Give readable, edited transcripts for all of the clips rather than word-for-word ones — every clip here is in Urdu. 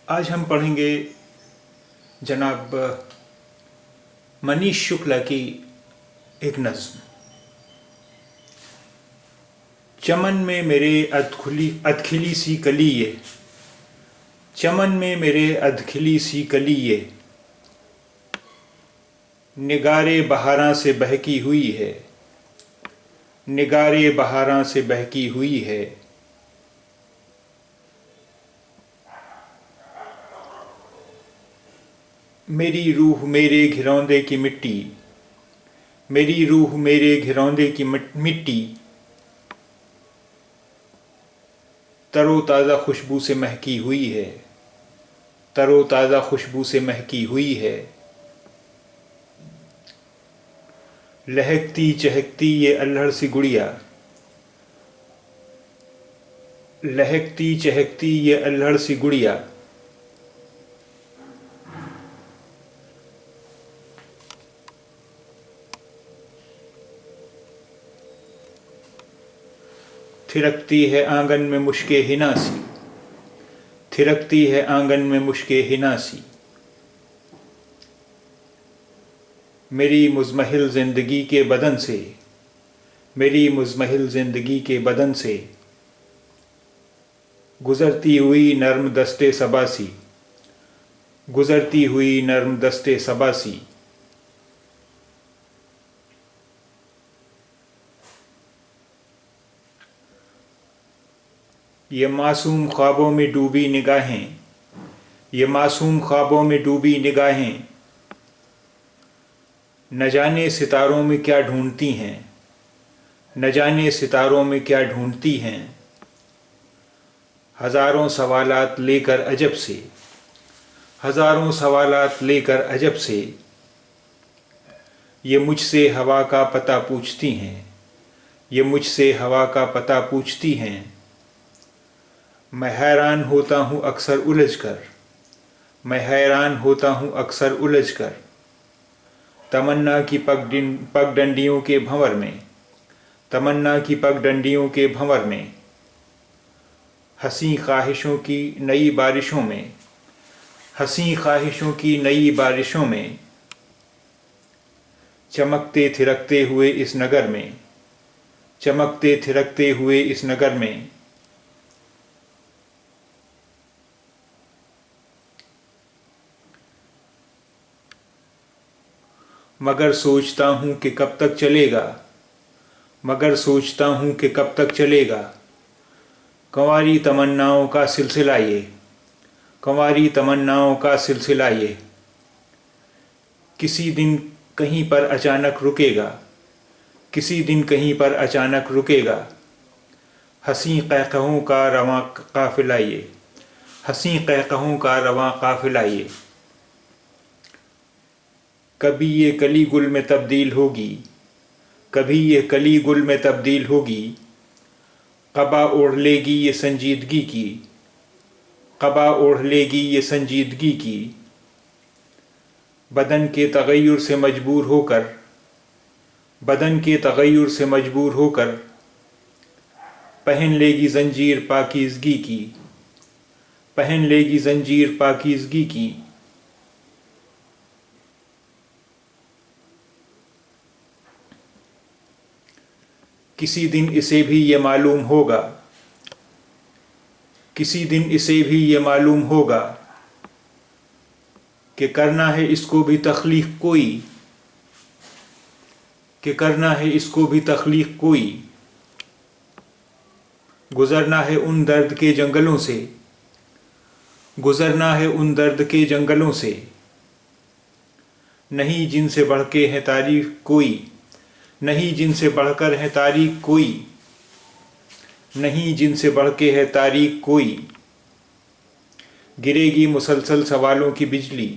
آج ہم پڑھیں گے جناب منیش شکلا کی ایک نظم۔ چمن میں میرے ادکھلی سی کلی یہ، چمن میں میرے ادکھلی سی کلی یہ، نگارے بہاراں سے بہکی ہوئی ہے، نگارے بہاراں سے بہکی ہوئی ہے۔ میری روح میرے گھروندے کی مٹی، میری روح میرے گھروندے کی مٹی، تر و تازہ خوشبو سے مہکی ہوئی ہے، تر و تازہ خوشبو سے مہکی ہوئی ہے۔ لہکتی چہکتی یہ الہڑ سی گڑیا، لہکتی چہکتی یہ الہڑ سی گڑیا، تھرکتی ہے آنگن میں مشک حنا سی، تھرکتی ہے آنگن میں مشک حنا سی۔ میری مزمحل زندگی کے بدن سے، میری مزمحل زندگی کے بدن سے، گزرتی ہوئی نرم دستے صبا سی، گزرتی ہوئی نرم دستے صبا سی۔ یہ معصوم خوابوں میں ڈوبی نگاہیں، یہ معصوم خوابوں میں ڈوبی نگاہیں، نہ جانے ستاروں میں کیا ڈھونڈتی ہیں، نہ جانے ستاروں میں کیا ڈھونڈتی ہیں۔ ہزاروں سوالات لے کر عجب سے، ہزاروں سوالات لے کر عجب سے، یہ مجھ سے ہوا کا پتہ پوچھتی ہیں، یہ مجھ سے ہوا کا پتہ پوچھتی ہیں۔ میں حیران ہوتا ہوں اکثر الجھ کر، میں حیران ہوتا ہوں اکثر الجھ کر، تمنا کی پگ ڈنڈیوں کے بھنور میں، تمنا کی پگ ڈنڈیوں کے بھنور میں، حسین خواہشوں کی نئی بارشوں میں، حسین خواہشوں کی نئی بارشوں میں، چمکتے تھرکتے ہوئے اس نگر میں، چمکتے تھرکتے ہوئے اس نگر میں۔ مگر سوچتا ہوں کہ کب تک چلے گا، مگر سوچتا ہوں کہ کب تک چلے گا، کنواری تمناؤں کا سلسلہ یہ، کنواری تمناؤں کا سلسلہ یہ۔ کسی دن کہیں پر اچانک رکے گا، کسی دن کہیں پر اچانک رکے گا، حسین قہقہوں کا رواں قافلہ یہ، حسین قہقہوں کا رواں قافلہ یہ۔ کبھی یہ کلی گل میں تبدیل ہوگی، کبھی یہ کلی گل میں تبدیل ہوگی، قبا اوڑھ لے گی یہ سنجیدگی کی، قبا اوڑھ لے گی یہ سنجیدگی کی۔ بدن کے تغیر سے مجبور ہو کر، بدن کے تغیر سے مجبور ہو کر، پہن لے گی زنجیر پاکیزگی کی، پہن لے گی زنجیر پاکیزگی کی۔ کسی دن اسے بھی یہ معلوم ہوگا، کسی دن اسے بھی یہ معلوم ہوگا کہ کرنا ہے اس کو بھی تخلیق کوئی، کہ کرنا ہے اس کو بھی تخلیق کوئی۔ گزرنا ہے ان درد کے جنگلوں سے، گزرنا ہے ان درد کے جنگلوں سے، نہیں جن سے بڑھ کے ہے تاریخ کوئی، نہیں جن سے بڑھ کر ہے تاریخ کوئی، نہیں جن سے بڑھ کے ہے تاریخ کوئی۔ گرے گی مسلسل سوالوں کی بجلی،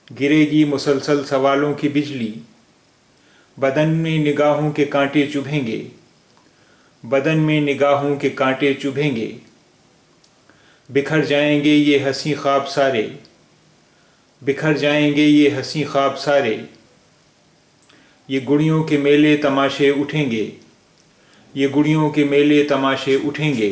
گرے گی مسلسل سوالوں کی بجلی، بدن میں نگاہوں کے کانٹے چبھیں گے، بدن میں نگاہوں کے کانٹے چبھیں گے، بکھر جائیں گے یہ حسین خواب سارے، بکھر جائیں گے یہ حسین خواب سارے۔ یہ گڑیوں کے میلے تماشے اٹھیں گے، یہ گڑیوں کے میلے تماشے اٹھیں گے۔